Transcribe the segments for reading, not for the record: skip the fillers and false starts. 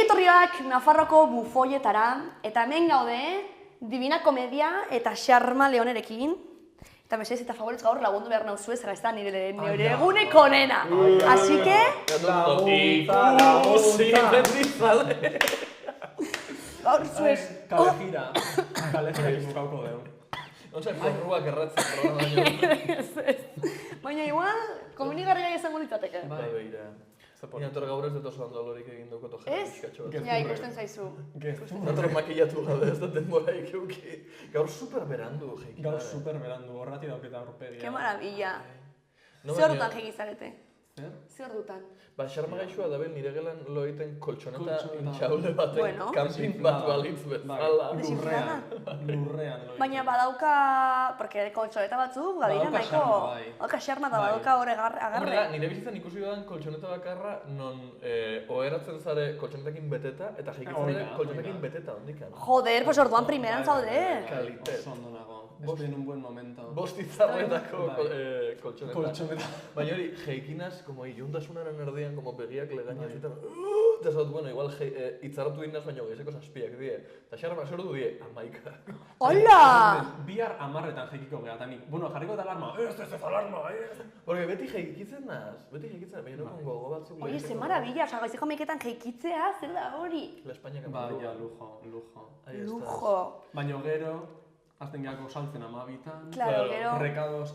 etorriak Nafarroko bufoietara, eta hemen gaude, Divina Komedia eta Xarma Leonerekin. Eta mesedez eta favoritz gaur lagundu behar nauzu ez, ez da nire eguneko onena. Así que... Gaur zuez... Kalejira ikukauko deu. Ontsa, forruak erratzen programa Baina igual, komenigarria izango litzateke. Bai, beira. Inator gaur ez dut oso andolorik egin dukoto jara pixkatxo bat. Ja, ikusten zaizu. Inator makillatu gabe ez da denboraik euki. Gaur super berandu jeiki. Gaur super berandu, horrati dauketa aurpegia. Ke maravilla. Ze ordutan jegi zarete? Ze ordutan? Ba, Xarma gaixua da nire gelan lo egiten koltsoneta intxaule baten camping bat balitz bezala. Lurrean. Baina badauka, porque koltsoneta batzuk, badira nahiko... Badauka Xarma da badauka horre agarre. Horrela, nire bizitzan ikusi dudan koltsoneta bakarra non oheratzen zare koltsonetekin beteta eta jeikitzen zare koltsonetekin beteta ondikan. Joder, pues orduan primeran zaude. Kalitet. Oso ondo nago. Ez un buen momento. Bost izarretako koltsoneta. Baina hori, jeikinaz, como iluntasunaren erdian, como begiak legainatzen, eta zaut, bueno, igual itzarratu dinaz baino gehieseko zazpiak die. Eta Xarma sortu die, 11. Hola! Bihar 10etan jeikiko geha, eta nik, bueno, jarriko eta alarma, ez alarma, Porque beti jeikitzen naz, baina nukon gogo batzuk. Oye, ze maravilla, osa, goizeko meiketan jeikitzea, zer da hori? La España que Baina, lujo. Lujo. Baina gero, azten geako saltzen 12etan. Claro, gero... Rekadoz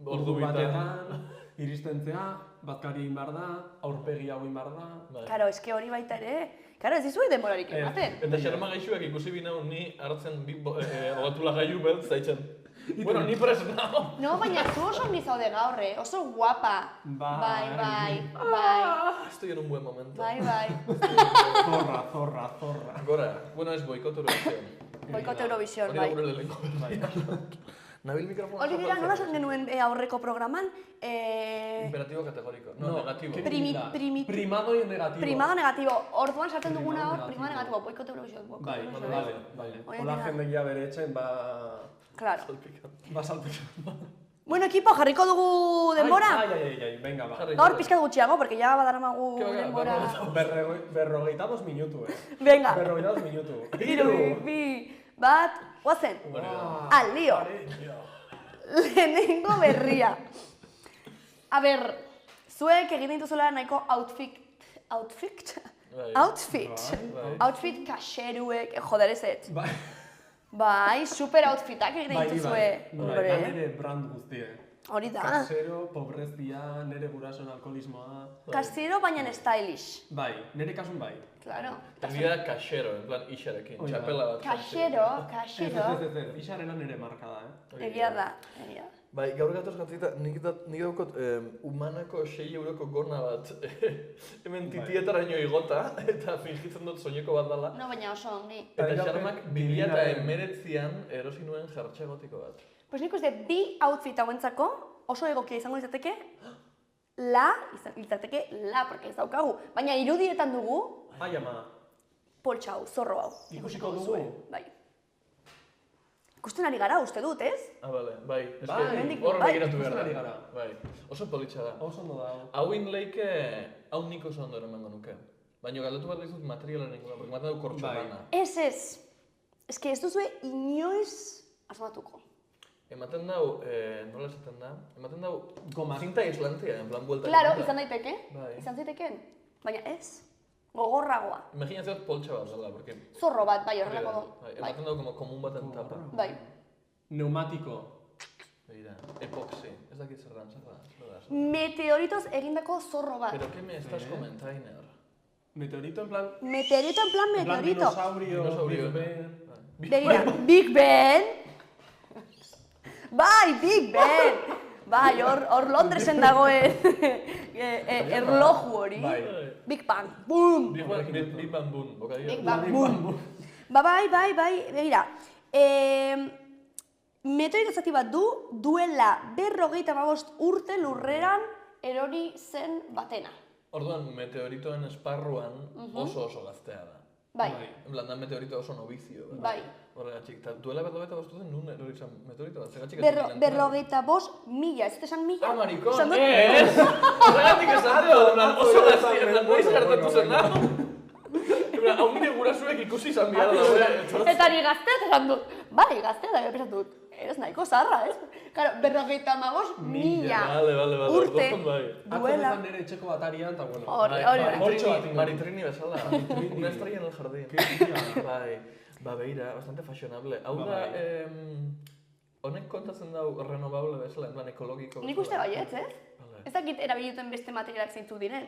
ordu batetan, iristentzea, batkari egin behar da, aurpegi hau egin behar da. Karo, eske hori baita ere. Karo, ez dizuei denborarik ematen. Eta Xarma gaixuak ikusi binau ni hartzen bi ogatula gaiu beltz zaitzen. Bueno, ni prest nao. No, baina zu oso ongi zaude gaur, oso guapa. Bai. Estoy en un buen momento. Bai. Zorra. Gora, bueno, ez boikot Eurovisión. Boikot Eurovisión, Hori bai. da gure lehenko berria. Nabil mikrofonoa Hori dira, nola esan genuen aurreko programan? Imperatibo kategoriko. No, negatibo. Primado y negativo. Primado negatibo. Orduan sartzen duguna hor, primado negatibo. Boikot Eurovisión. Bai. Hola jendegia bere etxen, Claro. Ba salpikan. Bueno, equipo, jarriko dugu denbora? Ai, venga, ba. Gaur pizkat gutxiago, porque ya badaramagu denbora. 52 minutu, Venga. 52 minutu. 3, 2, 1, guazen. Al lío. Lehenengo berria. A ber, zuek egin dituzula nahiko outfit kaxeruek, joder ez. Bai, super outfitak egin dituzue. Bai, nire brand guztie. Hori da. Kasero, pobrezia, nire gurasoen alkoholismoa. Kasero, baina stylish. Bai, nire kasun bai. Claro. Tenbida kaxero, en plan ixarekin, txapela bat. Kaxero. Ez, ixarena nire marka da, Egia da. Bai, gaur gatoz gantzita, nik daukot humanako 6 euroko gona bat hemen titietaraino igota, eta fingitzen dut soineko bat dala. No, baina oso ongi. Eta Xarmak 2019an erosi nuen jartxe gotiko bat. Pues nik uste, bi outfit hauentzako oso egokia izango litzateke, porque ez daukagu. Baina irudietan dugu, Ai, ama. poltsa hau, zorro hau. Ikusiko dugu? Bai. Ikusten ari gara, uste dut, ez? Bale, bai. Bai, begiratu behar ikusten ari gara. Bai, oso politxa da. Oso ondo da. Hauin leike, hau nik oso ondo emango nuke. Baina galdatu bat dizut materialaren inguna, porque maten du kortxo bana. Ez. Ez que ez duzue inoiz asmatuko. Ematen dau, nola esaten da? Ematen dau, Goma. zinta islantia, en plan buelta. Claro, izan daiteke. Bai. Izan ziteken. Baina ez. Gogorragoa. Imaginatzen poltsa bat dela, porque... Zorro bat, bai, horrelako do. Ematen dau como komun baten tapa. Bai. Neumatiko. Begira, epoxi. Ez dakit zer da. Meteoritos egindako zorro bat. Pero que me estás comentainer? Meteorito en plan... Meteorito en plan meteorito. Dinosaurio. Begira, Big Ben. Bai, Big Ben. Bai, hor Londresen dagoen erloju hori. Big Bang, boom! Big Bang boom, bokadillo. Big Bang boom! Bai, begira. Meteorito zati bat duela 55 urte lurreran erori zen batena. Orduan, meteoritoen esparruan oso gaztea da. Bai. En plan, da meteorito oso novizio. Bai. Horregatxik, duela 55 zen nun erori zen meteorito bat, zegatxik Berrogeita mila, ez dut esan mila? Ah, marikon! Ez! Horregatik esan dut! Oso gaztia, noiz gertatu zen nago! Hau nire gurasuek ikusi izan behar da. Eta ni gaztea esan dut. Bai, gaztea da, pensatu dut. Ez nahiko zarra, ez? Claro, 55.000 urte duela. Atzorretan nire etxeko batarian, eta bueno. Hori. Maritrini bezala. Una estrella en el jardín. Bai, beira, bastante fashionable. Hau da, honek kontatzen dau renovable bezala, en plan ekologiko. Nik uste baietz, ez? Ez dakit erabiluten beste materialak zeintzuk diren.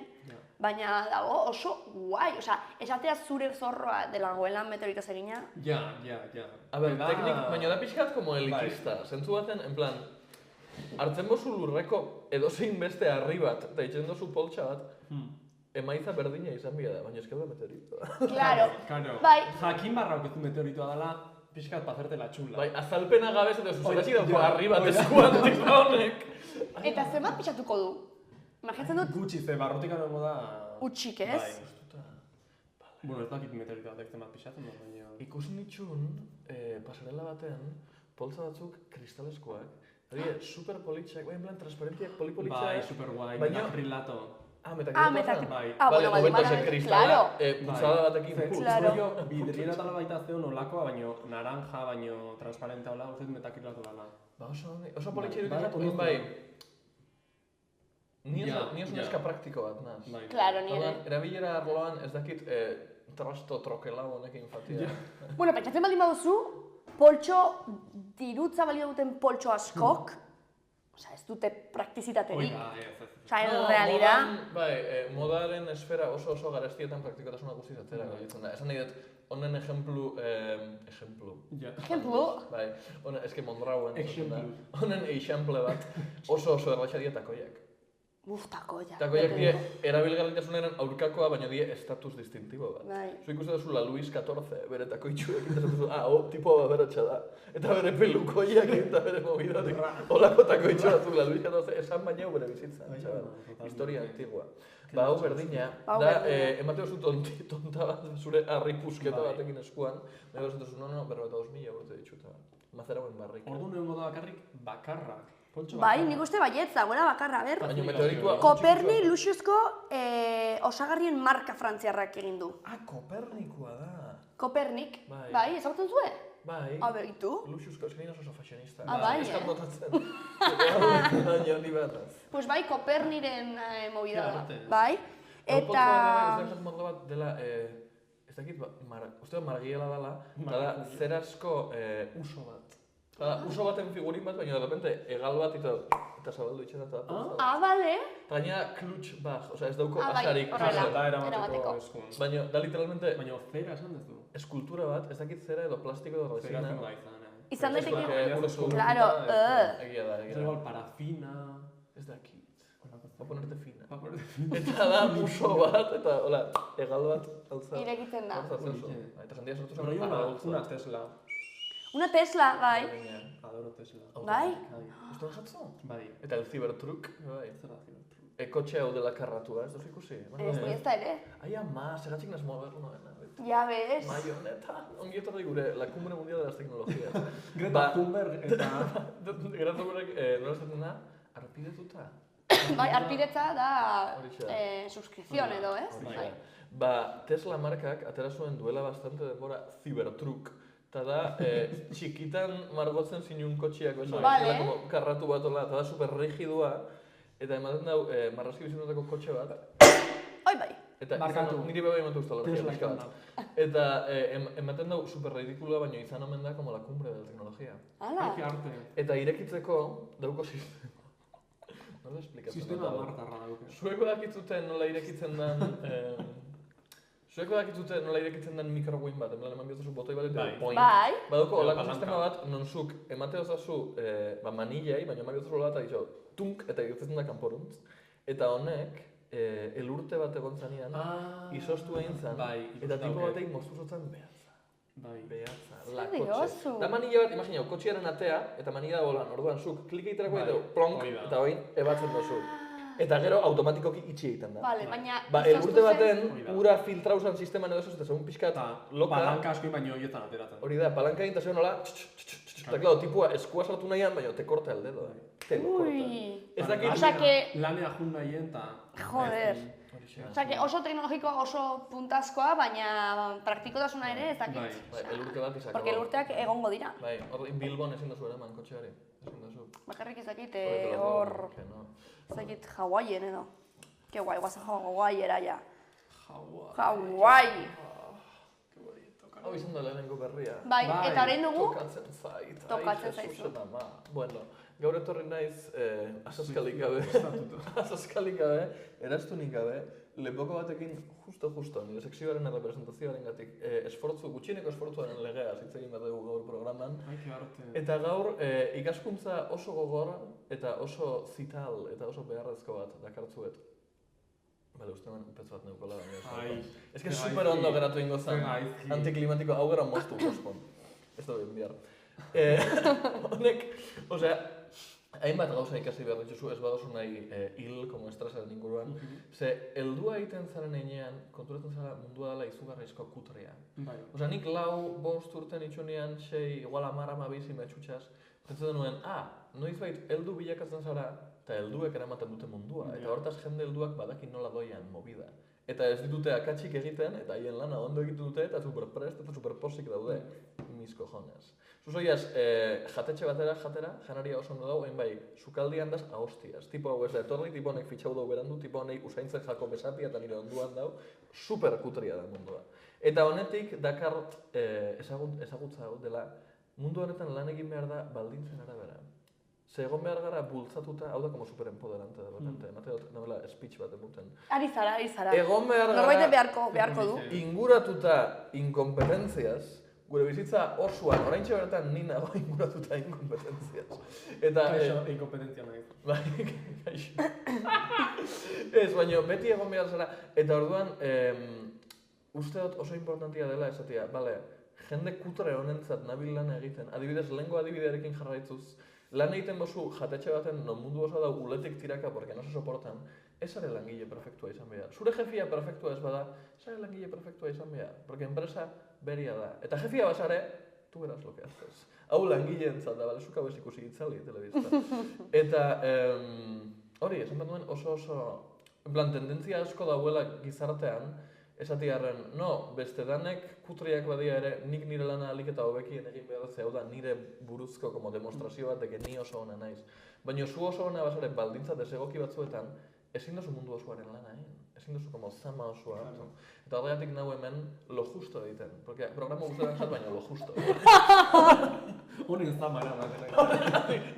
Baina dago oso guai, osea, esatea zure zorroa delagoela meteoritaz egina. Ja. A ber, baina da pixkat como elitista. Zentzu baten, en plan, hartzen bozu lurreko edozein beste harri bat, eta itxen dozu poltsa bat, emaitza berdina izan bia da, baina eskebra meteoritoa. Claro. Bai. Jakin barra okezu meteoritoa dela, pixkat pazerte la txula. Bai, azalpena gabez eta zuzeratxik dauko harri bat eskuan dira honek. Eta zenbat pixatuko du? Imaginatzen dut... Gutxi, ze barrotik anongo da... Utxik, ez? Bueno, ez dakit meteoritoa batek zenbat pixatzen da, baina... Ikus nitxun, pasarela baten, poltsa batzuk kristaleskoak, super politxak, en plan transparentiak, polipolitxak... Bai, super guai, metacrilato. Metakrilato. Bai. Vale, hobeto zen kristala, putzada batekin putz. Claro. Bidriera tala baita zeon olakoa, baino naranja, baino transparenta hola, uste metacrilato dala. Ba, oso politxa iruditzen dut, bai. Ni oso neska praktiko bat, naz. Claro, nire. Erabilera arloan ez dakit trasto trokela honekin fatia. Bueno, pentsatzen baldin baduzu, poltxo, dirutza balio duten poltxo askok, osea, ez dute praktizitaterik. Osea, en realidad... Bai, modaren esfera oso garestietan praktikotasuna guztiz atzera gabitzen da. Esan nahi dut, honen ejemplu... Bai, eske mondrauen. Honen eixample bat oso erratxa die takoiak. Takoiak. Takoiak die erabilgarritasunaren aurkakoa, baina die estatus distintibo bat. Zu ikusten duzu la Luis XIV, bere takoitxuek, eta duzu, tipoa baberatxa da. Eta bere pelukoiak eta bere mobidatik. Olako takoitxu batzuk la Luis XIV, esan baina bere bizitza. Historia antigua. Ba, hau berdina, da, emate oso tonta bat, zure harri pusketa batekin eskuan, nahi gozatzen zu, no, 42.000 urte ditxuta. Mazerauen barrik. Ordu nengo da bakarrak. Bai, nik uste baietz dagoela bakarra, ber. Baina meteoritua... Kopernik luxuzko osagarrien marka frantziarrak egin du. Kopernikoa da. Kopernik, bai, ezagutzen zuen? Bai. Begitu. Luxuzko, eskein oso fashionista. Bai. Eskan dotatzen. Baina honi bataz. Pues bai, Koperniren movida da. Bai. Eta... Ez da modelo bat dela... Ez dakit, uste da margiela dela, eta da zerazko uso bat. Uso baten figurin bat, baina de repente egal bat eta zabaldu itxera eta da. Bale. Baina klutx baj, osea ez dauko asarik. Horrela, eramateko. Baina da literalmente... Baina zera esan dezu. Eskultura bat, ez dakit zera edo plastiko edo resina. Zera izan, izan daiteke... Claro, egia da. Ez igual parafina... Ez dakit. Pa ponerte fina. Eta da muso bat, eta hola, egal bat altza. Irekitzen da. Eta jendia sortu zen. Una Tesla. Una Tesla, bai. Adoro Tesla. Bai? Uste jatzu? Bai. Eta el Cybertruck, bai. Ekotxe hau dela karratua, ez duz ikusi? Ez da ere. Ai, ama, segatxik nas modernoena. Ja ves. Maioneta. Ongi etorri gure, la cumbre mundial de las tecnologías. Greta Thunberg eta... Greta Thunberg, nola esaten da, arpidetuta. Bai, arpidetza da suscripción edo, ez? Ba, Tesla markak atera zuen duela bastante denbora Cybertruck. Eta da, txikitan margotzen zinun kotxiak, karratu bat ola, eta da super rigidua. Eta ematen dau, marrazki bizitutako kotxe bat. Oi bai. Eta niri beba ematu ustalogia pixka bat. Eta ematen dau super ridikulua, baina izan omen da como la cumbre de la tecnología. Hala. Eta irekitzeko dauko sistema. Nola esplikatzen? Sistema martarra dauke. Zueko dakitzuten nola irekitzen den... Zueko dakitzuten nola irekitzen den mikroguin bat, eman bihotzazu botoi bat eta point. Bai. Badauko olako sistema bat, non zuk emate osazu manillei, baina eman bihotzazu bat eta tunk, eta irekitzen da kanporuntz. Eta honek, elurte bat egon zanean, izostu egin zan, eta tipo batekin moztuzotzen behatza. Behatza, la kotxe. Da manilla bat, imaginau, kotxearen atea, eta manilla da bolan, orduan zuk klik egiterako edo, plonk, eta hoin, ebatzen dozu. Eta gero automatikoki itxi egiten da. Vale, baina... elurte baten, ura filtrauzan sisteman edo eta segun pixkat loka... Palanka asko baino hietan ateratzen. Hori da, palanka egin eta zegoen nola... Eta, claro, tipua eskua sartu nahian, baina te korta el dedo. Te lo korta. Ez dakit... Osa que... Lanea jun nahien eta... Joder. Osea, oso teknologikoa, oso puntazkoa, baina praktikotasuna ere ez dakit. Elurte bat izakaba. Porque elurteak egongo dira. Bai, hor Bilbon ezin duzu eraman kotxeari. Ezin duzu. Bakarrik ez dakit hor... Ez dakit Hawaien edo. Que guai, guazen Hawaiera ya. Hawaii! Hau izan da lehenengo berria. Bai, eta orain dugu... Tokatzen zaizu. Bueno, gaur etorri naiz asaskalik gabe, eraztunik gabe, lepoko batekin justo, nire sekzioaren representazioaren gatik, gutxieneko esfortzuaren legea hitz egin bat dugu gaur programan. Eta gaur ikaskuntza oso gogor eta oso zital eta oso beharrezko bat dakartzuet. Bale, uste hemen petz bat neukola baina. Ez que super ondo geratu ingo zen, antiklimatiko hau gara moztu pospon. Ez da bien bihar. Honek, osea, hainbat gauza ikasi behar dituzu ez badozu nahi hil, como estresaren inguruan. Ze, heldua egiten zaren einean, konturatzen zara mundua dela izugarrizko kutrea. Osea, nik 4-5 urten itxunean, 6, igual 10-12 metxutxas, pentsatzen nuen, noizbait heldu bilakatzen zara, eta helduek eramaten dute mundua, eta hortaz jende helduak badakin nola doian movida. Eta ez ditute akatsik egiten, eta haien lana ondo egiten dute, eta superprest eta superposik daude. Mis cojones. Zuzoiaz, jatetxe batera jatera, janaria oso ondo dago, bai, sukaldi handaz ahostiaz. Tipo hau ez da etorri, tipo honek fitxau dau berandu, tipo honek usaintzen jako besapia eta nire onduan dau, super kutria da mundua. Eta honetik dakart ezagutza hau dela, mundu honetan lan egin behar da baldintzen arabera. Ze egon behar gara bultzatuta, hau da como superempoderante da batente, emate dut, nabela speech bat emuten. Ari zara. Egon behar gara... Norbait beharko du. Inguratuta inkompetentziaz, gure bizitza osoan, oraintxe bertan ni nago inguratuta inkompetentziaz. Eta... Kaixo, inkompetentzia nahi. Bai, kaixo. Ez, baina beti egon behar zara, eta orduan, uste dut oso importantia dela esatia, bale, jende kutre honentzat nabil lan egiten, adibidez, lehengo adibidearekin jarraitzuz, lan egiten bozu jatetxe baten non mundu oso da uletik tiraka porque no se soportan, ez are langile perfektua izan behar. Zure jefia perfektua ez bada, ez are langile perfektua izan behar, porque enpresa beria da. Eta jefia basare, tu verás lo que haces. Hau langile entzat da, bale, zuka bez ikusi itzali telebizta. Eta hori, esan bat duen oso, en plan, tendentzia asko dauela gizartean, esati harren, beste danek kutriak badia ere, nik nire lana alik eta hobekien egin behar hau da nire buruzko como demonstrazio bat deke ni oso ona naiz. Baina zu oso ona basare baldintza desegoki batzuetan, ezin duzu mundu osoaren lana egin. Ezin duzu como zama osoa. Eta horregatik nahu hemen lo justo egiten. Porque programa guztaren zat baina lo justo. Honen zama eramaten.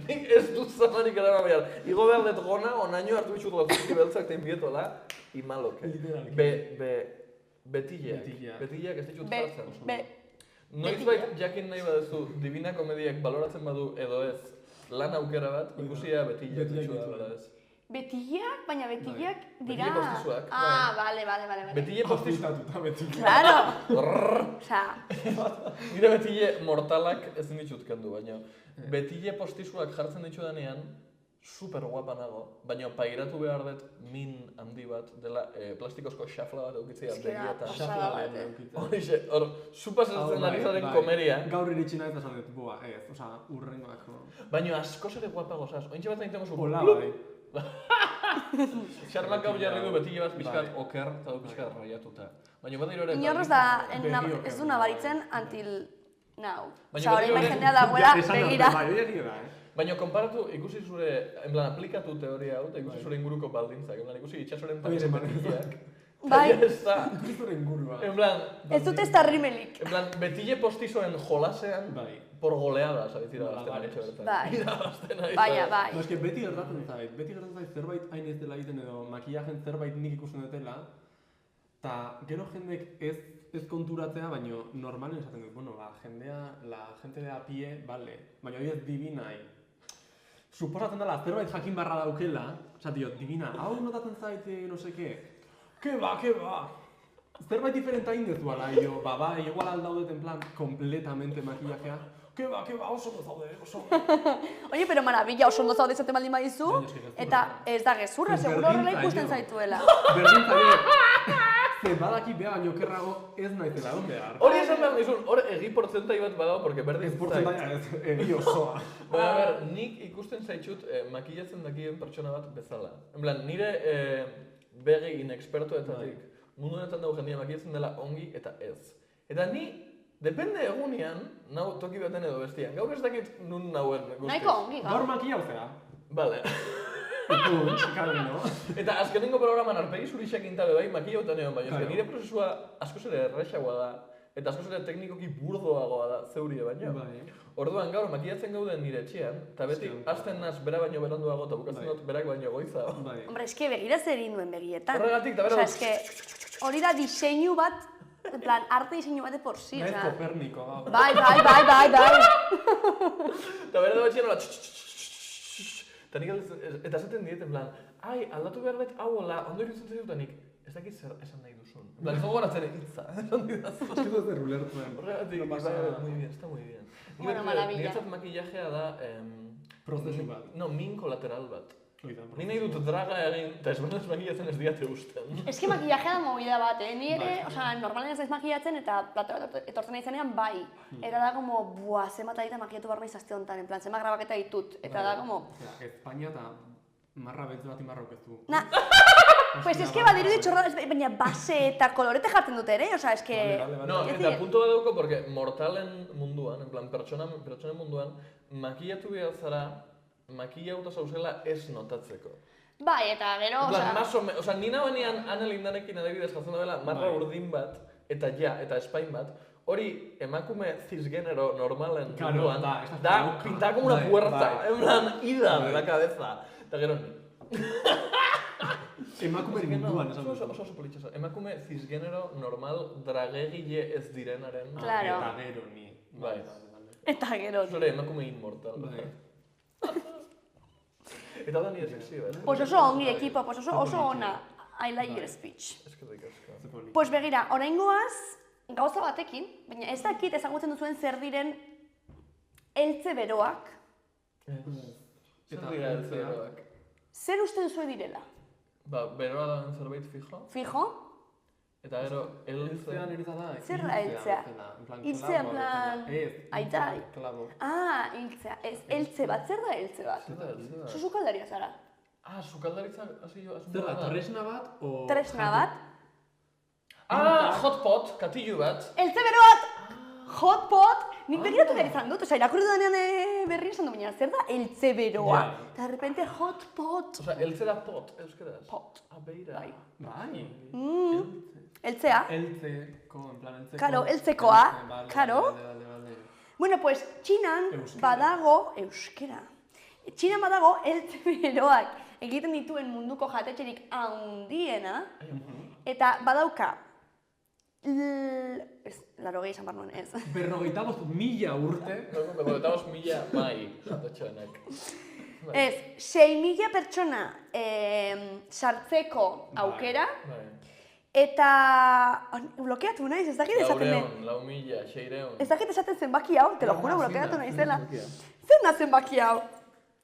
Nik ez dut zamarik erama behar. Igo behar dut gona, onaino hartu bitxut gozuzki beltzak tein bietola, imaloke. Betileak ez ditut jartzen. Noizbait jakin nahi baduzu Divina Komediak baloratzen badu edo ez lan aukera bat, ikusia betileak dela ez. Betileak? Baina betileak dira... Betile postizuak. Vale. Betile postizuak. Claro! Nire betile mortalak ezin ditut kendu, baina betile postizuak jartzen ditu denean super guapa nago, baina pairatu behar dut min handi bat dela plastikozko xafla bat eukitzea begietan. Xafla bat eukitzea. Horixe, hor, supasatzen ari zaren komeria. Gaur iritsi nahi esan dut, ez, oza, urrengoak. Baina askoz ere guapa gozaz, ointxe bat egiten gozu. Hola, bai. Xarmak hau jarri du betile bat pixkat oker eta du pixkat raiatuta. Baina bat ere... Inorroz da, ez du nabaritzen until now. Osa, hori bai jendea dagoela begira. Baina konparatu, ikusi zure, en plan, aplikatu teoria hau, eta ikusi zure inguruko baldintzak, en plan, ikusi itxasoren parezen betileak. Bai. Ikusi zure ingurua. En plan... Ez dut ez da rimelik. En plan, betile postizoen jolasean, por goleadas, abizira bazten etxe bertan. Baina, bai. No, eske beti gertatzen zait zerbait hain ez dela egiten edo makillajen zerbait nik ikusten dutela, eta gero jendek ez konturatzea, baina normalen esaten dut, bueno, la gente de a pie, vale, baina hori ez Divinai. Suposatzen dela, zerbait jakin barra daukela, oza, Divina, hau notatzen zaite, no seke, ke ba. Zerbait diferenta indezuala, bai, igual aldaudet en plan, completamente makillajea, ke ba, oso ondo zaude, oso ondo. Oye, pero maravilla, oso ondo zaude izaten baldin badizu, eta ez da gezurra, seguro horrela ikusten zaituela. Berdin zaio, badaki beha baino okerrago ez naizela egon behar. Hori esan behar dizun, hor egi portzentai bat badago, porque berdin zait. Portzentaia ez, egi osoa. Nik ikusten zaitxut makillatzen dakien pertsona bat bezala. En plan, nire begi inexpertoetatik mundu honetan dugu jendia makiatzen dela ongi eta ez. Eta ni, depende egunean, nau toki baten edo bestian. Gaur ez dakit nun nauen guztiz. Nahiko ongi, Gaur makia zera. Vale. Eta azkenengo programan arpegi zurixak intabe bai makia utan egon baina. Nire prozesua askoz ere errexagoa da. Eta askoz ere teknikoki burdoagoa da zeurie baino. Orduan gaur makiatzen gauden nire etxean, eta beti hasten naz bera baino beranduago eta bukatzen dut berak baino goiza. Hombre, eske begira zer egin duen begietan. Horregatik, eta bera... Eske, hori da diseinu bat, en plan, arte diseinu bat de por sí, Naiz Koperniko, gaur. Bai. Eta bera dago etxean, eta zaten diet, en plan, ai, aldatu behar bet hau hola, ondo iruditzen zaitu eta nik, ez dakit zer esan nahi duzun. En plan, ez dago garatzen hitza, esan didazu. Ez que zer ulertzen. Horregatik, muy bien, está muy bien. Bueno, maravilla. Niretzat makillajea da... Prozesu bat. No, min kolateral bat. Ni nahi dut draga egin, eta ez makillatzen ez diate usten. Ez que makillajea da movida bat, Ni ere, normalen ez naiz makillatzen eta plato etortzen nahi zenean bai. Eta da como, buah, zenbat adita makillatu behar naiz aste honetan, en plan, zenbat grabaketa ditut. Eta da como... Espainia eta marra beltz bat imarra okeztu. Pues es que badirudi txorra, baina base eta kolorete jartzen dute ere, es que... No, eta punto bat dauko, porque mortalen munduan, en plan, pertsonen munduan, makillatu behar zara, makillauta zauzela ez notatzeko. Bai, eta gero, ni nagoenean Ane Lindanekin adibidez jartzen duela marra urdin bat, eta eta espain bat, hori emakume cisgenero normalen munduan, da pintada como una puerta, en plan, ida de la cabeza. Eta gero ni. Emakume munduan, esan dut. Oso politxoso. Emakume cisgenero normal dragegile ez direnaren. Claro. Eta gero ni. Bai. Eta gero. Zure emakume inmortal. Eta da nire sexy, bai? Pues oso ongi ekipo, pues oso ona. I like your speech. Eskerrik asko. Pues begira, oraingoaz gauza batekin, baina ez dakit ezagutzen duzuen zer diren eltze beroak. Zer dira eltze beroak? Zer uste duzue direla? Ba, beroa da zerbait fijo. Fijo? Eta gero, eltzea nire da. Zer da eltzea? Hiltzea, en plan... Aitai. Ah, hiltzea. Ez, eltze bat. Zer da eltze bat? Zer da eltze bat? Zu sukaldaria zara. Ah, sukaldaritza, hasi jo... Zer da, tresna bat o... Tresna bat? Ah, hot pot, katillu bat. Eltze bero bat! Hot pot! Nik begiratu behar izan dut, irakurri danean berri esan du, baina zer da eltze beroa? Eta de repente hot pot. Osa, eltze da pot, euskaraz? Pot. Ah, beira. Bai. Eltzea. Eltzeko, en plan, eltzeko. Karo, eltzekoa, karo. Bueno, pues, Txinan badago, euskera. Txinan badago eltze beroak egiten dituen munduko jatetxerik handiena. Eta badauka, larogei esan bar nuen, ez. 45.000 urte. 45.000 bai, jatetxeanek. Ez, 6.000 pertsona sartzeko aukera. Eta... blokeatu naiz, ez dakit esaten den. 400, 600. Ez dakit esaten zenbaki hau, te lo juro, blokeatu naizela. Zer da zenbaki hau?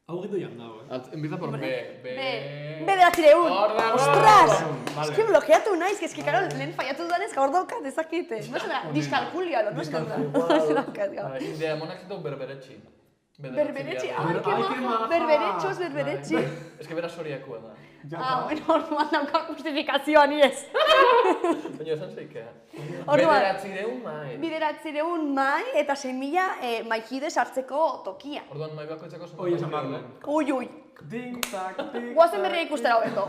Hau gitu jan dago, Empieza por B. Bederatzireun. Ostras! Ez que blokeatu naiz, ez que karo, lehen faiatu dudanez gaur daukat, ez dakit. No zena, diskalkulia, no zena daukat gaur. Indea, monak zitu berberetxi. Berberetxi, berberetxoz, berberetxi. Ez que bera soriakua da. Bueno, orduan dauka justifikazioa ni ez. Baina esan zeikea. Bederatzireun mai. Bederatzireun mai eta 6.000 maikide sartzeko tokia. Orduan mai bakoitzako zen. Oi, esan barren. Ui. Ding, tak, ding. Guazen berria ikustera hobeto.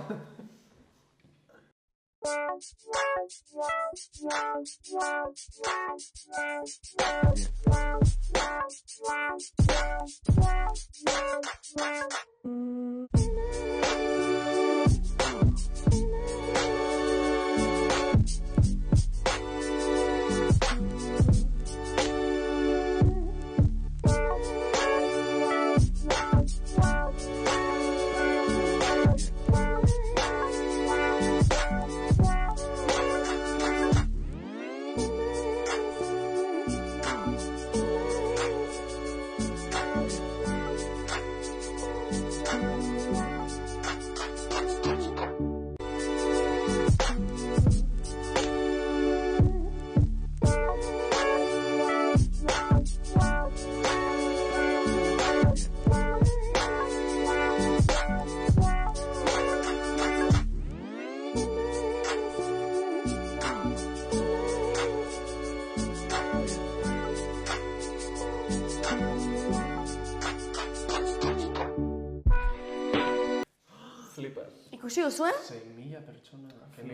Ikusi duzue? 6.000 pertsona. Que no.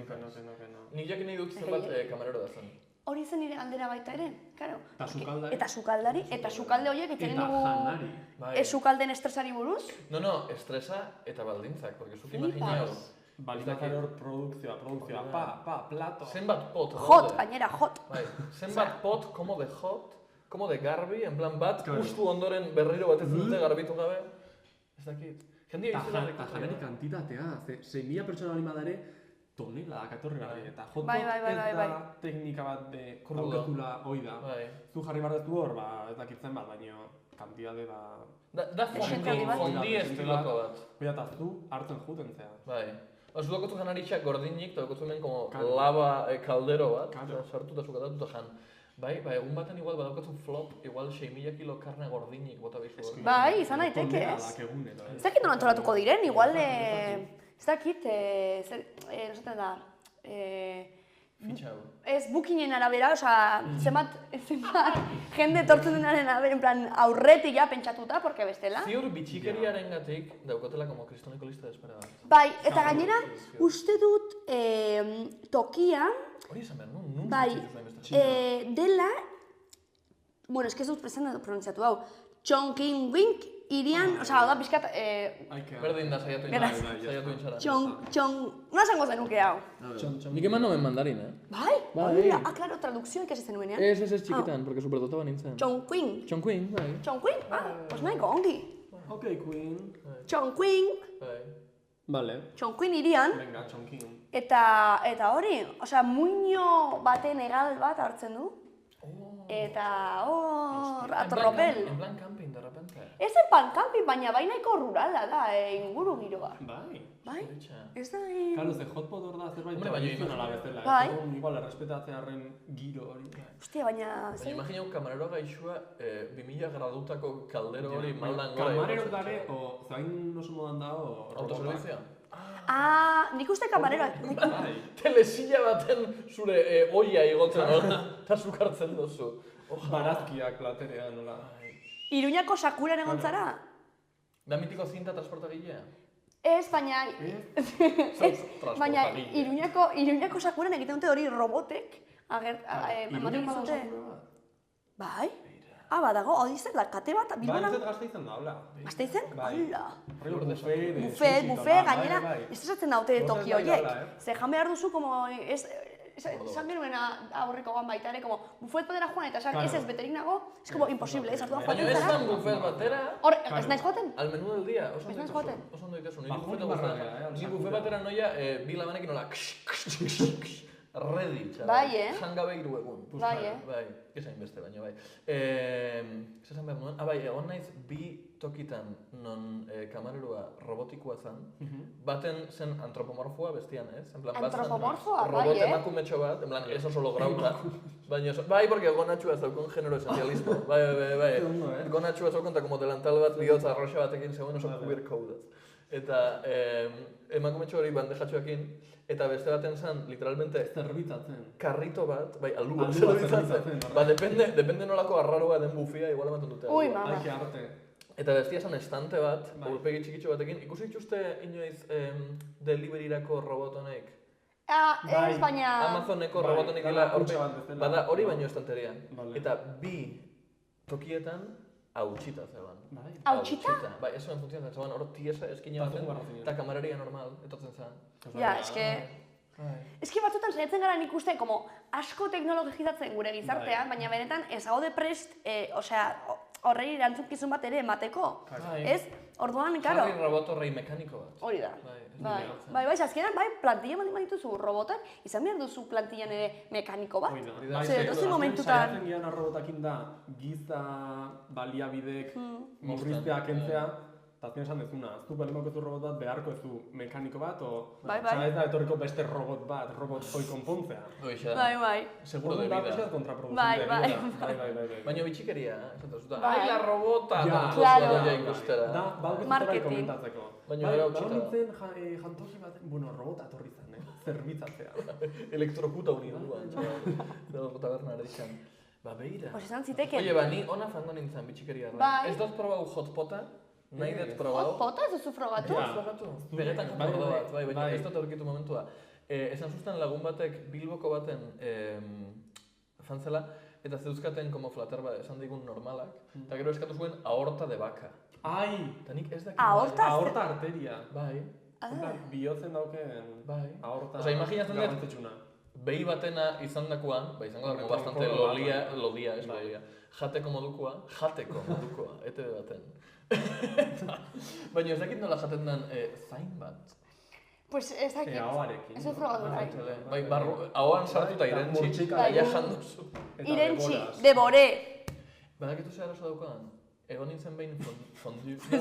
Nik jakin nahi dut zenbat kamarero da zen. Hori zen nire galdera baita ere, karo. Eta sukaldari. Eta sukaldari, eta sukalde horiek itzen Eta dugu janari. sukalden estresari buruz. No, estresa eta baldintzak, porque zuk imaginaos. Baldintzak hor produkzioa, plato. Zenbat pot, Hot, gainera, hot. Bai, zenbat pot, como de hot, como de garbi, en plan bat, justu ondoren berriro bat ez dute garbitu gabe. Ez dakit. Jendia izela Eta janari kantitatea, 6.000 pertsona hori madare, tonela da, katorri garri. Eta hot Bai. ez da teknika bat de kronketula hoi da. Zu jarri barretu hor, ez dakitzen bat, baina kantitate Da fondi estiloko bat. Oida, eta zu hartzen juten zea. Bai. Zu dakotu janaritxak gordinik, eta dakotu hemen como lava kaldero bat, sartu eta sukatatu eta jan. Bai, egun baten igual badaukatzen flop, igual 6.000 kilo karne gordinik bota bizu hor. Bai, izan daiteke ez. Ez dakit nola antolatuko diren, igual, ez dakit, nosaten da, Fitxa hau. ez bookingen arabera, osea, zenbat jende etortzen denaren arabera, en plan, aurretik ja pentsatuta, porque bestela. Ziur bitxikeriaren gatik daukotela como kristoneko lista de espera bat. Bai, eta gainera, uste dut tokia, Hori esan behar, nun bai, dela, bueno, ez dut pronunziatu hau, Chongqing irian, osea, hau da pixkat, Berdin da, saiatu intzara. nola esango zenuke hau? Nik eman nomen mandarin, Bai? Hola, claro, tradukzioa ikasi zenuenean. Ez txikitan, porque superdotaba nintzen. Chongqing. Chongqing, bai. Chongqing? Pues nahiko ongi. Ok, Queen. Chongqing. Vale. Chongqing irian. Venga, Chongqing. Eta hori, osea, muino baten egal bat hartzen du. Eta hor, atropel. En plan camping, de repente. Ez en plan camping, baina bai nahiko rurala da, inguru giroa. Bai. Bai? Ez da... Claro, ze hotpot hor da zerbait tradizionala bezala. Bai. Igual, errespetatzearen giro hori. Hostia, baina... Baina imaginau kamarero gaixua 2000 gradutako kaldero hori maldan gora. Kamarero dare, o zain oso modan dago... Autoservizioa? Nik uste kamareroa. Telesilla baten zure oia igotzen eta sukartzen duzu. Barazkiak platerean, nola. Iruñako sakuran egon zara? Da mitiko zinta transportagilea? Ez, baina... Baina Iruñako sakuran egiten dute hori robotek. Ematen dute. Bai? Badago, hori zen, kate bat, Bilbona... Bai, Gasteizen da, hola. Gasteizen? Hala. Buffet, gainera, estresatzen daute toki horiek. Ze jan behar duzu, como... Esan genuen aurreko gan baita ere, como buffet batera joan eta esan ez beterik nago, es como imposible, ez hartu da joan baina ez fan buffet batera... Hor, ez naiz joaten? Al menú del día, oso naiz joaten? ondo ikazu. Ni buffet batera noia bi labanekin nola... Ready, txara. Bai, Jangabe iru egun. Bai, Bai, esain beste baina, bai. Zesan behar nuen? Bai, egon naiz bi tokitan non kamareroa robotikoa zen. Baten zen antropomorfoa bestian, ez? Antropomorfoa, bai, robot emakumetxo bat, en plan, ez oso lograuta. Bai, porque gonatxua zaukon genero esencialismo. Bai. Gonatxua zaukon eta como delantal bat bihotza arroxa batekin zegoen oso queer codez. Eta emakumetxo hori bandejatxoekin, eta beste baten zen, literalmente, zerbitzatzen. Karrito bat, bai, alua zerbitzatzen. Ba, depende nolako arraroa den bufia, igual ematen dute. Ui, mama. Aike arte. Eta bestia zen estante bat, urpegi txikitxo batekin, ikusi dituzte inoiz deliveryrako robot honek? Ez, baina... Amazoneko robot honek dela, bada hori baino estanteria. Eta bi tokietan hautxita zegoen. Hautxita? Bai, ez zuen funtzionatzen zegoen, hor tiesa eskina baten, eta kamareria normal, etortzen zen. Ja, eske batzutan saiatzen gara nik uste, como asko teknologizatzen gure gizartean, baina benetan ez gaude prest, osea, horrei erantzukizun bat ere emateko. Ez? Orduan, karo. Jarri robot horrei mekaniko bat. Hori da. Bai, azkenan, plantilla baldin badituzu robotak, izan behar duzu plantillan ere mekaniko bat. Zer, dozen momentutan... Saiatzen gian robotakin da, giza baliabidek murriztea kentzea, eta azken esan dezuna, zu balimakozu robot bat beharko ezu mekaniko bat, oza ez da etorriko beste robot bat, robot hoi konpontzea. Bai. Seguro da pixat kontraproducente. Bai. Baina bitxikeria, ai la robota, claro. ikustera. Da, baukizutera komentatzeko. Baina gara hau nintzen jantosi bat, bueno, robota atorri zen, zerbitzatzea. Elektrokuta hori duan, taberna erditxan. Ba, behira. Pues esan ziteken. Oye, ba, ni ona fango nintzen bitxikeria. Bai. Ez dut probau hotpota, Nahi dut probatu. Pota ez duzu frogatu? Ja. Frogatu. Begetan jatorra bat, baina ez dut aurkitu momentua. Esan zuzten lagun batek Bilboko baten fanzela, eta zeuzkaten como flater bat esan digun normalak, eta gero eskatu zuen aorta de baka. Ai! Eta nik ez dakit. Aorta arteria. Bai. Bihotzen dauken Bai. aorta Imaginatzen dut, garrantzitsuna. behi batena izan dakoan, izango dago bastante lodia, ez lodia. Jateko modukoa, ETV baten. Baina ez dakit nola jaten den zain bat. Pues ez dakit. Ahoarekin. Ez dut frogatu nahi. Bai, ahoan sartuta irentzi, ja janduzu. Irentzi, debore. Badakitu zehar oso daukadan? Egon nintzen behin fondu. No,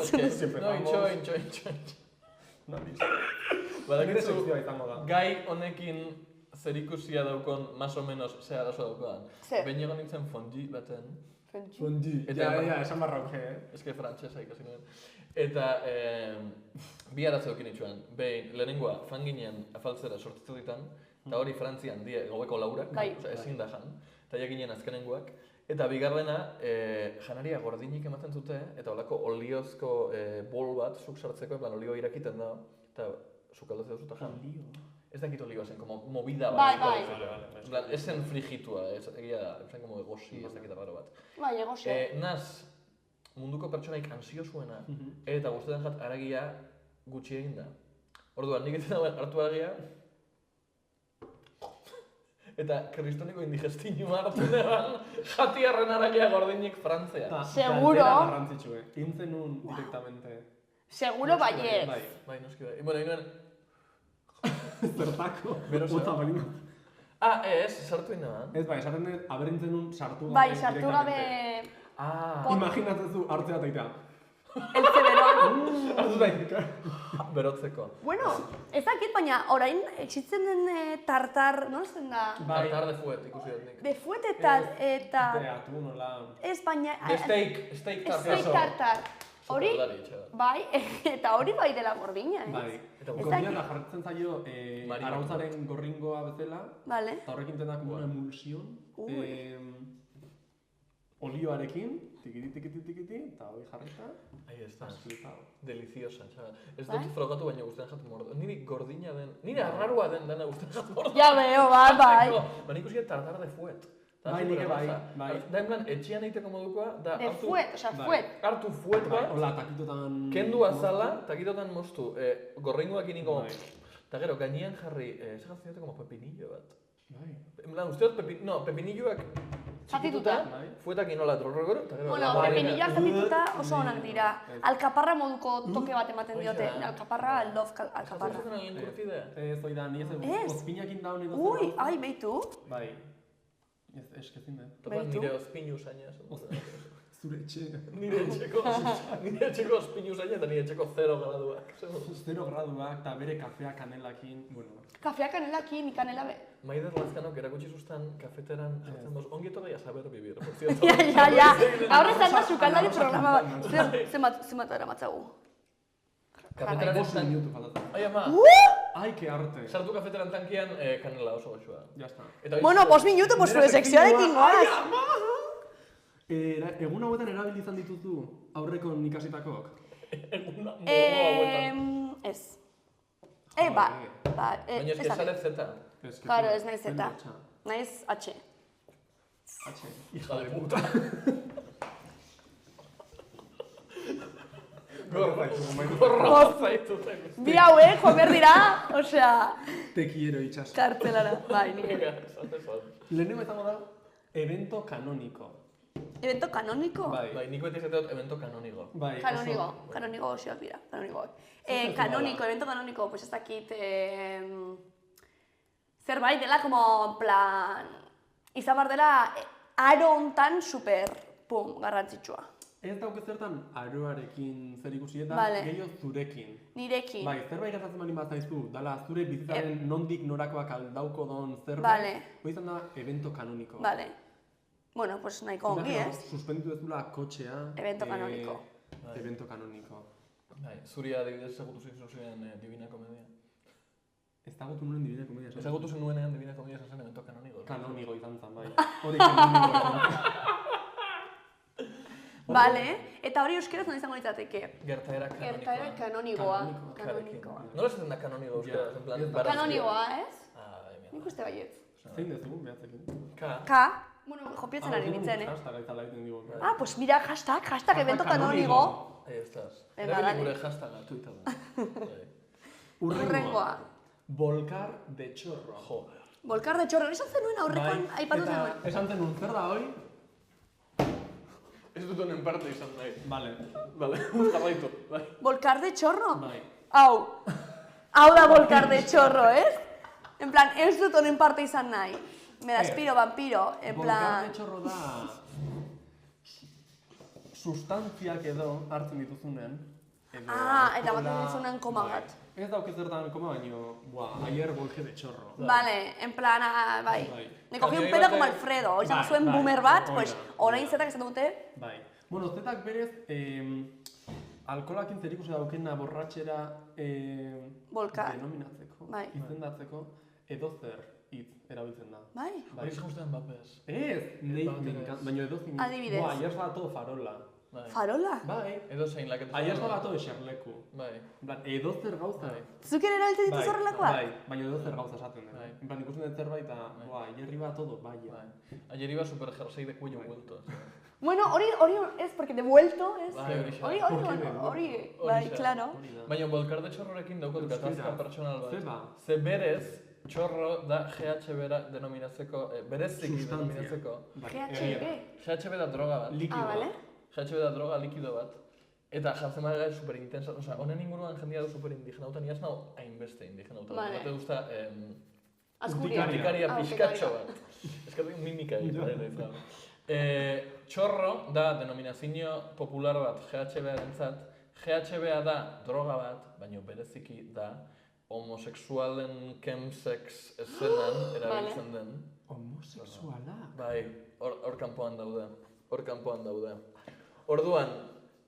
itxo. Badakitu gai honekin zerikusia daukon, más o menos, zehar oso daukadan. Zer? Behin egon nintzen fondu baten. Fondi. Ja, esan barrauke, Ez que frantsesa ikasi nuen. Eta bi arazo eukin itxuan. Behin, lehenengoa, fan ginen afaltzera sortzitu ditan, eta hori Frantzian die gaueko laurak, ezin da jan, eta jakinen azkenengoak. Eta bigarrena, janaria gordinik ematen zute, eta holako oliozko bol bat, zuk sartzeko, plan olio irakiten da, eta zuk aldatzen dut jan. Ez dakit olioa zen, como movida bat. Bai. Ez zen frigitua, egia da, zen como egosi, ez dakit arraro bat. Bai, egosi. Naz, munduko pertsonaik ansiosuena, eta guztetan jat aragia gutxi egin da. Orduan, nik ez dagoen hartu aragia, eta kristoniko indigestinua hartu neban, jatiarren aragia gordinik Frantzea. Seguro. Garrantzitsue. Intzen un directamente. Seguro baiet. Bai, noski bai. Bueno, inoen... Zertako. Bota balima. Ez, sartu ineban. Ez bai, esaten dut, aberintzen un sartu gabe. Bai, sartu gabe... Imaginatzen zu hartzea taitea. El zeberoan. Hartu taitea. Berotzeko. Bueno, ez dakit, baina orain existitzen den tartar, no zen da? Tartar de fuet, ikusi dut nik. De fuet eta... De atun, hola... Ez, baina... De steak tartar. Steak tartar. Hori, bai, eta hori bai dela gordina, ez? Bai, eta gordina da jartzen zaio arautzaren gorringoa bezala, vale. Eta horrekin tena como una emulsión, olioarekin, tikiti, eta hori jarrita. Ahí está, deliciosa, txagal. Ez dut frogatu baina guztien jatu mordo. Niri gordina den, niri arrarua den dena guztien jatu mordo. Ja veo, bai. Baina ikusi tartar de fuet. Bai, nire bai. Da en plan, etxean egiteko modukoa, da de fuet, osea, fuet. Hartu fuet bat, hola, takitotan... kendu azala, takitotan moztu, gorringoak iniko... Eta gero, gainean jarri, segatzen dute como pepinillo bat. Bai. En plan, usteot, pepinilloak txikituta, fuetak inola trorrogoro, eta gero... Bueno, pepinilloak zatituta oso onak dira. Alkaparra moduko toke bat ematen diote. Alkaparra, alkaparra. Ez lehen kurtidea? Ez, oida, ni ez ozpinakin daun edo... Ui, ai, behitu. Bai. Ez eskezin da. Topa nire ozpinu zaina. Zure etxe. Nire etxeko ozpinu zaina eta nire etxeko 0 graduak. 0 graduak eta bere kafea kanelakin, bueno... Kafea kanelakin, kanela be. Maider Lazkanok erakutsi zuztan kafeteran jartzen boz, ongi etorri a saber vivir, por cierto. Ja. Gaur ez da sukaldari programa bat. Zenbat eramatzagu? Kafeteran 5 minutu faltatzen. Ai, ama! Ai, que arte! Sartu kafeteran tankian kanela oso goxua. Ya está. Bueno, 5 minutu, pues zure sekzioarekin goaz. Egun hauetan erabili izan dituzu aurreko ikasitakok? Egun hauetan. Ez. Ba. Baina ez que sale Z. Claro, ez naiz Z. Naiz H. H. Hija de puta. Bi hauek, jomer dira, osea... Te quiero, itxaso. Kartelara, bai, nire. Lehenengo ezango da, evento kanoniko. Evento kanoniko? Bai, nik beti esateot evento kanonigo. Kanonigo osioak dira, kanonigoak. Kanoniko, evento kanoniko, pues ez dakit... Zerbait dela, como, plan... Izan bar dela, aro hontan super, garrantzitsua. Ez dauke zertan aroarekin zer ikusi eta gehiago zurekin. Nirekin. Bai, zerbait gertatzen bali bat zaizu, dala zure bizitzaren nondik norakoak aldauko don zerbait, hori izan da evento kanoniko. Vale. Bueno, pues nahiko ongi, ez? Suspenditu dezula kotxea. Evento kanoniko. Evento kanoniko. Bai, zuri adibidez ezagutu zenuen Divina Komedia. Ezagutu nuen Divina Komedia. Ezagutu zenuenean Divina Komedia zen evento kanoniko. Kanoniko izan zen, bai. Hori kanoniko izan zen. Bale, eta hori euskeraz non izango litzateke? Gertaera Gertaera kanonikoa. kanonikoa. Nola esaten da kanonigo euskaraz, en plan, barazkia? Kanonigoa, ez? Mierda. Nik uste baietz. Zein dezu, behatzekin? Ka, bueno, jopiatzen ari nintzen, Hashtag aitala egiten digo. Pues mira, hashtag evento kanonigo. Ahí estás. Venga, Erabili dale. gure hashtaga Twitterren. Urrengoa. Volcar de chorro. Joder. Volkar de txorro, hori esan zenuen aurrekoan aipatu zenuen. Eta esan zenuen, zer da hoi? Ez dut honen parte izan nahi. Vale. Jarraitu, bai. Volkar de txorro? Bai. Hau da volkar de txorro, ez? En plan, ez dut honen parte izan nahi. Me despiro, vampiro, en Volcar plan... de chorro da... Sustantziak edo hartzen dituzunen. Eta batzen ditzunen koma bat. Ez dauk ez zertan koma, baino, ayer volke de chorro. Vale, en plan, bai. Bai. Me cogí un pedo como Alfredo, hori izan zuen boomer bat, hori pues, da. orain zetak esan dute, Bai. Bueno, zetak berez, alkoholakin zerikusi daukena borratxera Volkar. denominatzeko, Bai. izendatzeko, edozer hitz erabiltzen da. bai? Hori izan guztien Mbappés. Ez, nahi minkan, baina edozein... Adibidez. Ayer estaba todo farola. Farola? Bai. Edo zein laketu. Ayer estaba todo eserleku. Bai. En plan, edozer gauza. Zuk ere erabiltzen dituz horrelakoa? Bai, baina edozer gauza esaten dut. Bai. En plan, ikusten dut zerbait eta, ayer iba todo, bai. Ayer iba super jersey de cuello vuelto. Bueno, hori ez, porque devuelto, ez? Bai, hori xa. Bai, claro. Baina Volkar de txorrorekin daukot gatazka personal bat. Zeba. Ze berez, txorro da GH bera denominatzeko, bereziki Sustantzia. denominatzeko. GHB? GHB da droga bat. Likidoa. Vale. GHB da droga likido bat. Eta jartzen bada super intensa, osea, honen inguruan jendea da super indigena, eta ni ez nau hainbeste indigena. Vale. Bate guzta, Azkuria. urtikaria pixkatxo bat. Eskatik mimika egiten. Txorro da denominazio popular bat GHB-arentzat. GHB da droga bat, baina bereziki da homosexualen chemsex eszenan erabiltzen den. Homosexuala? Bai, hor kanpoan daude. Hor kanpoan daude. Orduan,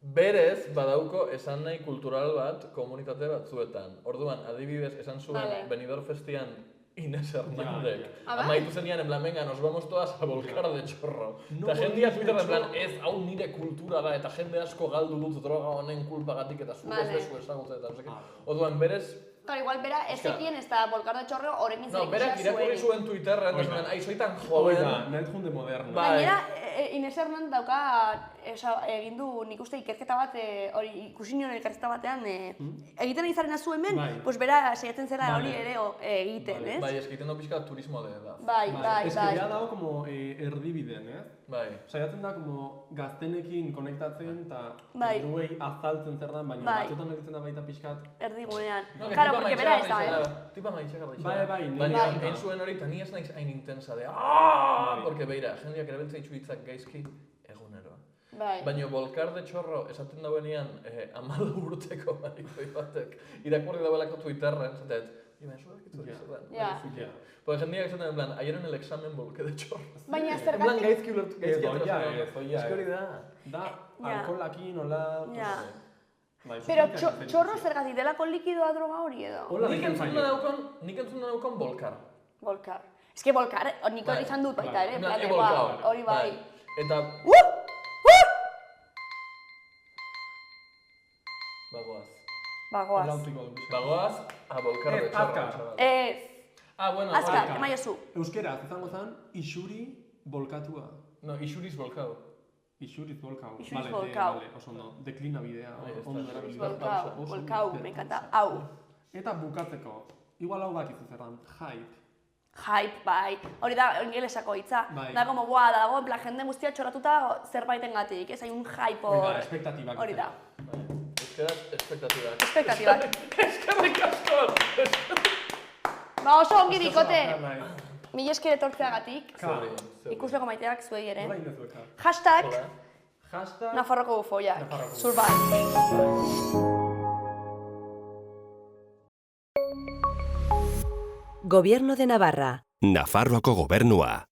berez badauko esan nahi kultural bat komunitate batzuetan. Orduan, adibidez, esan zuen Vale. Benidorm Festian Inés Hernández. Ah, bai? Amaitu zenian, en plan, venga, nos vamos todas a volcar de chorro. No Eta jendea volquéis de Twitterren, en plan, chorro. ez, hau nire kultura da, eta jende asko galdu dut droga honen kulpagatik, eta zu ez Vale. dezu ezagutzen, eta no sé qué. Orduan, berez, Claro, igual bera ez ekien ez da volkar de txorro horrekin no, zer berak irakurri zuen Twitterren, Oida. eta zuen, ai, soy tan Hoi joven. da, nahi junde moderno. Bai. Gainera, Inés Hernán dauka, egin du nik uste ikerketa bat, hori ikusi nion ikerketa batean, egiten ari zaren azu hemen, Bai. pues bera saiatzen zera Vale. hori ere egiten, ez? Bai, eskiten du pixka turismo de edad. Bai, bai, Ez que bai. ja dago como erdibiden, ez? Bai. Saiatzen da como gaztenekin konektatzen eta Bai. helduei azaltzen zer dan, baina Bai. batzuetan egiten da baita pixkat. Erdigunean. No, que Claro, tipa porque maitxegarra bera ez da, izan Tipa maitxegarra izan Bai, bai, Baina, bai. egin zuen hori, eta ni ez naiz hain intensa de Bai. Porque beira, jendeak erabiltza itxu hitzak gaizki egunero. Bai. Baina volkar de txorro esaten dauenean 14 urteko marikoi batek irakurri dauelako Twitterren, zatet, baina zuak itzu dizudan. Ja. Ja. Porque jendeak esaten en plan, ayer en el examen volke de txorro. Baina En plan, zergatik... gaizki ulertu, gaizki Ez, oia, atera ez, oia, Ez que hori da. Da, Ja. alkoholakin, hola... Ja. Bai, Pero sustantzia txorro zergatik delako likidoa droga hori edo? Hola, Nik deitzen entzun da zaio. daukan volkar. Volkar. Ez que volkar, nik hori Bai. izan dut baita ere, En en plan, plan, he volcado. hori bai. Eta bagoaz. Bagoaz. Lautiko dugu. Bagoaz, a volkar de Ez, txorro. azkar. chaval. Ez. Bueno, Azkar, hori. emaiozu. Euskeraz, izango zen, isuri volkatua. No, isuriz volkau. Isuriz volkau. Isuriz volkau. Vale, oso ondo. Deklina bidea, Ahí está. ondo Isuriz erabili. Volkau, Oso volkau, ondo. me encanta. Hau. Eta bukatzeko, igual hau bakizu zerran, hype. Hype, bai. Hori da ingelesako hitza. Bai. Da como, buah, dago, en plan, jende guztia txoratuta zerbaitengatik, ez? Hai un hype Hori da, hor. espektatibak. Hori da. Euskeraz, espektatibak. Espektatibak. Eskerrik asko! Ba, oso ongi bikote. Bai. Mila esker etortzeagatik. Ka. Ikusleko maiteak zuei ere. Hola indezueka. Hashtag Hola. Hashtag... Nafarroko bufoiak. Nafarroko Zurban. Gobierno de Navarra. Nafarroako gobernua.